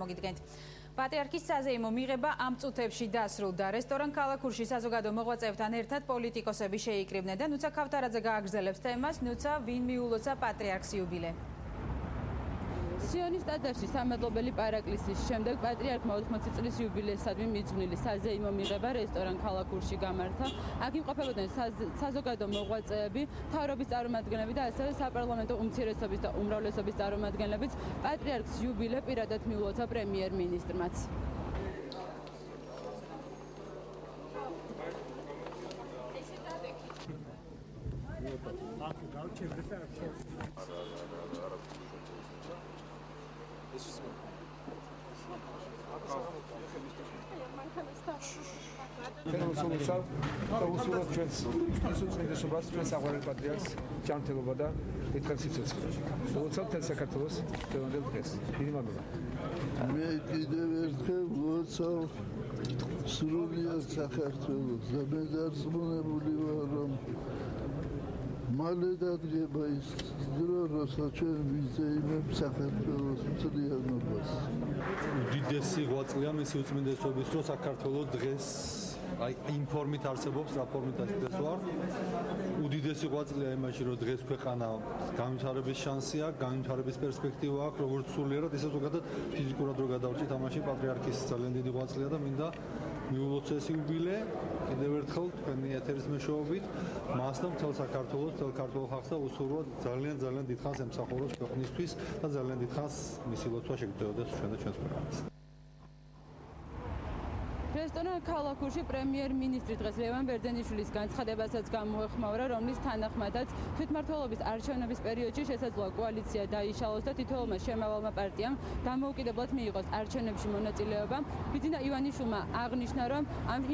მოგიდგენთ. Პატრიარქის საზეიმო მიღება ამ წუთებში დასრულდა. რესტორან ქალაქურში საზოგადო მოღვაწეებთან ერთად პოლიტიკოსები შეიკრიბნენ და ნუცა ქავთარაძე გააგრძელებს თემას, ნუცა ვინ მიულოცა პატრიარქს იუბილე. სიონის ტაძარში სამადლობელი პარაკლისის შემდეგ პატრიარქმა 80 წლის იუბილეისადმი მიძღვნილი საზეიმო მიღება რესტორან ქალაქურში გამართა. აქ იმყოფებოდნენ საზოგადო მოღვაწეები, მთავრობის წარმომადგენლები და ასევე საპარლამენტო უმცირესობის და უმრავლესობის წარმომადგენლებიც. პატრიარქს იუბილე პირადად მიულოცა პრემიერ-მინისტრმაც. უსურვოთ ჩვენს უწმინდესობას, ჩვენს საყვარელ პატრიარქს ჯანმრთელობა და დიდხანს სიცოცხლე. ულოცავთ მთელ საქართველოს დღევანდელ დღეს. დიდი მადლობა. მე კიდევ ერთხელ ულოცავ სრულიად საქართველოს და მე დარწმუნებული ვარ, რომ მალე დადგება ის დრო, როცა ჩვენ ვიზეიმებ საქართველოს მთლიანობას. უდიდესი ღვაწლია მისი უწმინდესობის დრო საქართველოს დღეს იმ ფორმით არსებობს, რა ფორმით ასდეს ვარ. უდიდესი ღვაწლია იმაში, რომ დღეს ქვეყანა განვითარების შანსი აქვს, განვითარების პერსპექტივა აქვს, როგორც სულიერად, ისე ზოგადად ფიზიკურად რო გადავრჩით ამაში პატრიარქის ძალიან დიდი ღვაწლია და მინდა მიულოცეს იუბილე კიდევ ერთხელ თქვენი ეთერის მეშვეობით მას და მთელ საქართველოს, მთელ ქართულ ხალხს და უსურვოთ ძალიან დიდხანს ემსახუროს ქვეყნისთვის და ძალიან დიდხანს მისი ლოცვა შეგრძელოდეს ჩვენ და ჩვენს ქვეყანას. რესტორან ქალაქურში პრემიერ-მინისტრი დღეს ლევან ბერძენიშვილის განცხადებასაც გამოეხმაურა, რომლის თანახმადაც თვითმმართველობის არჩევნების პერიოდში შესაძლოა კოალიცია დაიშალოს და თითოეულმა შემავალმა პარტიამ დამოუკიდებლად მიიღოს არჩევნებში მონაწილეობა. ბიძინა ივანიშვილმა აღნიშნა, რომ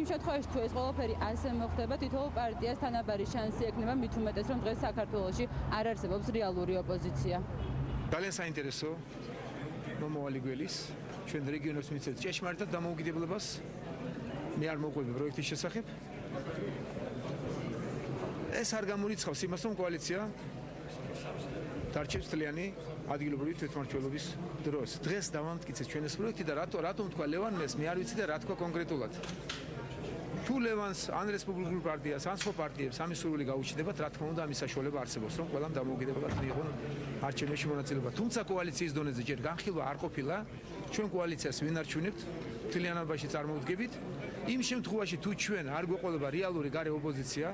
იმ შემთხვევაში თუ ეს ყველაფერი ასე მოხდება, თითოეულ პარტიას თანაბარი შანსი ექნება, მით უმეტეს რომ დღეს საქართველოში არ არსებობს რეალური ოპოზიცია. ძალიან საინტერესო მომავალი გველის ჩვენ რეგიონებს მიცემთ ჭეშმარიტად დამოუკიდებლობას. მე არ მოყვები პროექტის შესახებ. ეს არ გამორიცხავს იმას, რომ კოალიცია დარჩებს თლიანი ადგილობრივი თვითმმართველობის დროს. დღეს დავამტკიცეთ ჩვენ ეს პროექტი და რატომ თქვა ლევანმეს, მე არ ვიცი და რა თქვა კონკრეტულად. თუ ლევანს ან რესპუბლიკურ პარტიას, ან სხვა პარტიებს ამის სურვილი გაუჩნდებათ, რა თქმა უნდა, ამის საშუალება არსებობს, რომ ყველამ დამოუკიდებლად მიიღონ არჩევნებში მონაწილეობა. თუმცა კოალიციის დონეზე ჯერ განხილვა არ ყოფილა, ჩვენ კოალიციას ვინ არჩევნებთ, მთლიანობაში წარმოვდგებით. იმ შემთხვევაში თუ ჩვენ არ გვეყოლება რეალური გარე ოპოზიცია,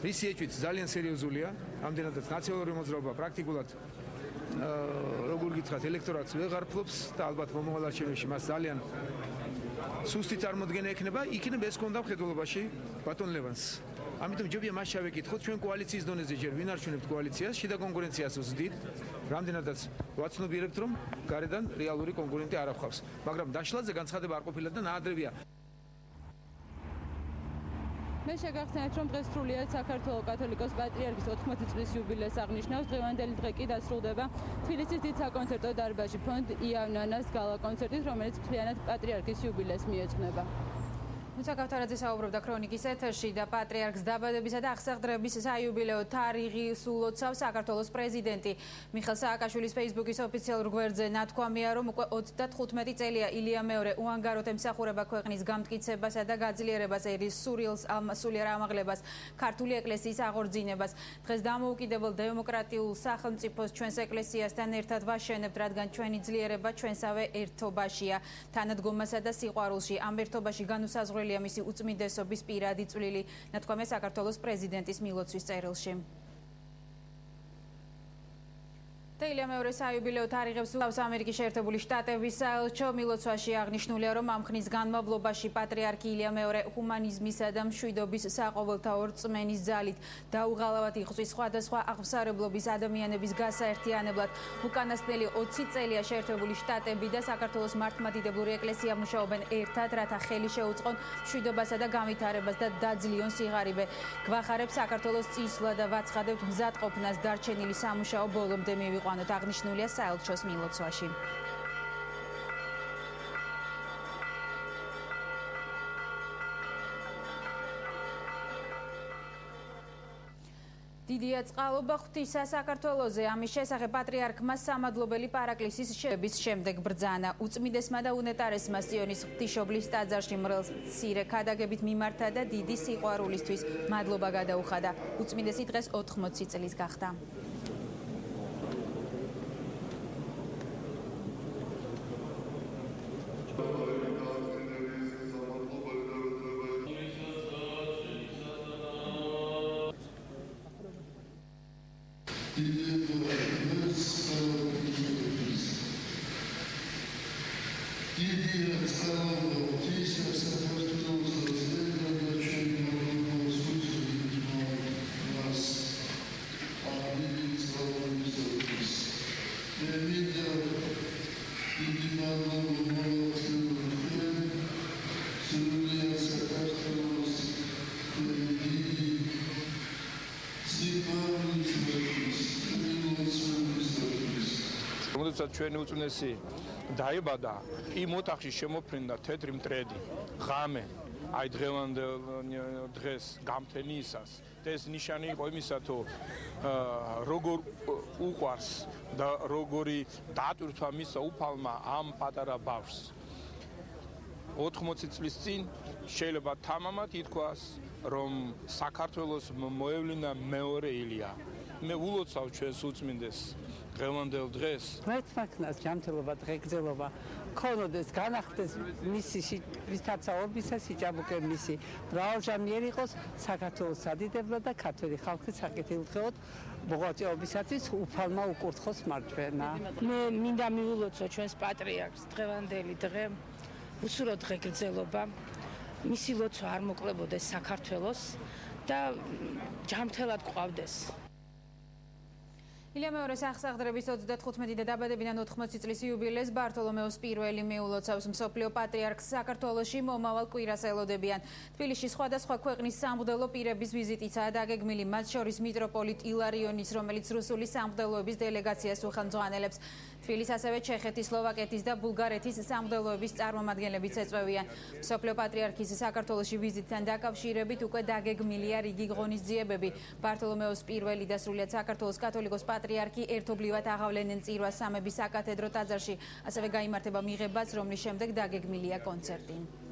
რის ეჭვით ძალიან სერიოზულია, ამდენადაც ნაციონალური მოძრაობა პრაქტიკულად როგორ გითხრათ, ელექტორატს ვეღარ ფლობს და ალბათ მომავალ არჩევნებში მას ძალიან სუსტი წარმოდგენა ექნება, იქნებ ეს კონდა მხედველობაში ბატონ ლევანს. ამიტომ ჯობია მას შევეკითხოთ, ჩვენ კოალიციის დონეზე ჯერ ვინ არჩევნებთ კოალიციას, შიდა კონკურენციას ვზდით, რამდენადაც ვაცნობიერებთ, რომ გარედან რეალური კონკურენტი არ აღხავს. მაგრამ დაშლაზე განცხადება არ ყოფილა და ნაადრევია. მე შეგახსენებთ, რომ დღეს სრულიად საქართველოს კათოლიკოს პატრიარქის 80 წლის იუბილეს აღნიშნავს. დღევანდელი დღე კი დასრულდება თბილისის დიდ საკონცერტო დარბაზში ფონდ იავნანას გალა კონცერტით, რომელიც მთლიანად პატრიარქის იუბილეს მიეძღვნება. ნუცა ქავთარაძე საუბრობდა ქრონიკის ეთერში და პატრიარქს დაბადებისა და აღსაღდრების საიუბილეო თარიღის ულოცავს საქართველოს პრეზიდენტი მიხეილ სააკაშვილის ფეისბუქის ოფიციალურ გვერდზე. ნათქვამია, რომ უკვე 35 წელია ილია მეორე უანგაროდ ემსახურება ქვეყნის გამტკიცებასა და გაძლიერებას, ერის სულიერ ამაღლებას, ქართული ეკლესიის აღორძინებას. დღეს დამოუკიდებელ დემოკრატიულ სახელმწიფოს ჩვენს ეკლესიასთან ერთად ვაშენებთ, რადგან ჩვენი ძლიერება ჩვენსავე ერთობაშია, თანადგომასა და სიყვარულში. ამ ერთობაში განუსაზღვრელი მისი უწმინდესობის პირადი წვლილი, ნათქვამია საქართველოს პრეზიდენტის მილოცვის წერილში. ილია მეორე საიუბილეო თარიღებს ულავს ამერიკის შეერთებული შტატების საელჩო. მილოცვაში აღნიშნულია, რომ ამ ხნის განმავლობაში პატრიარქი ილია მეორე ჰუმანიზმისა და მშვიდობის საყოველთაო რწმენის ძალით დაუღალავად იღწვის სხვადასხვა აღმსარებლობის ადამიანების გასაერთიანებლად. უკანასკნელი 20 წელია შეერთებული შტატები და საქართველოს მართლმადიდებლური ეკლესია მუშაობენ ერთად, რათა ხელი შეუწყონ მშვიდობასა და განვითარებას და დაძლიონ სიღარიბე. გვახარებს საქართველოს წინსვლა და ვაცხადებთ მზადყოფნას დარჩენილი სამუშაო ბოლომდე მივიყვანოთ. აღნიშნულია საელჩოს მილოცვაში. დიდია წყალობა ღვთისა საქართველოზე. ამის შესახებ პატრიარქმა სამადლობელი პარაკლისის შეების შემდეგ ბრძანა. უწმიდესმა და უნეტარესმა სიონის ღვთისმშობლის ტაძარში მრევლს მცირე ქადაგებით მიმართა და დიდი სიყვარულისთვის მადლობა გადაუხადა. უწმიდესი დღეს 80 წლის გახდა. როდესაც ჩვენი უწმიდესი დაიბადა, იმ ოთახში შემოფრინდა თეთრი მტრედი, ღამე, აი დღევანდელ დღეს გამთენიისას. და ეს ნიშანი იყო იმისა, თუ როგორ უყვარს და როგორი დატვირთვა მისცა უფალმა ამ პატარა ბავშვს. 80 წლის წინ შეიძლება თამამად ითქვას, რომ საქართველოს მოევლინა მეორე ილია. მე ულოცავ ჩვენს უწმინდეს დღევანდელ დღეს მართლაც ჯანმრთელობა დღეგრძელობა ქონოდეს განახდეს მისი ვისთაცაობისა სიჭაბუკე მისი მრავალჟამიერი იყოს საქართველოს სადიდებლად და ქართველი ხალხის საკეთილდღეოდ მოღვაწეობისათვის უფალმა უკურთხოს მარჯვენა. მე მინდა მიულოცო ჩვენს პატრიარქს დღევანდელი დღე უსურო დღეგრძელობა მისი ლოცვა არ მოკლებოდეს საქართველოს და ჯანმრთელად ყვავდეს. ილია მეორეს აღსაღდრების 35 და დაბადებიდან 80 წლის იუბილეს ბართოლომეოს პირველი მიულოცავს მსოფლიო პატრიარქს საქართველოში მომავალ კვირას ელოდებიან. თბილისში სხვადასხვა ქვეყნის სამღვდელო პირების ვიზიტიცაა დაგეგმილი, მათ შორის მიტროპოლიტ ილარიონის, რომელიც რუსული სამღვდელოების დელეგაციას უხელმძღვანელებს. თბილისს ასევე ჩეხეთის, სლოვაკეთის და ბულგარეთის სამღვდელოების წარმომადგენლებიც ეწვევიან. მსოფლიო პატრიარქის საქართველოში ვიზიტთან დაკავშირებით უკვე დაგეგმილია რიგი ღონისძიებები. ბართოლომეოს პირველი და სრულიად საქართველოს კათოლიკოს პატრიარქი ერთობლივად აღავლენენ წირვას სამების საკათედრო ტაძარში, ასევე გაიმართება მიღებაც, რომლის შემდეგ დაგეგმილია კონცერტი.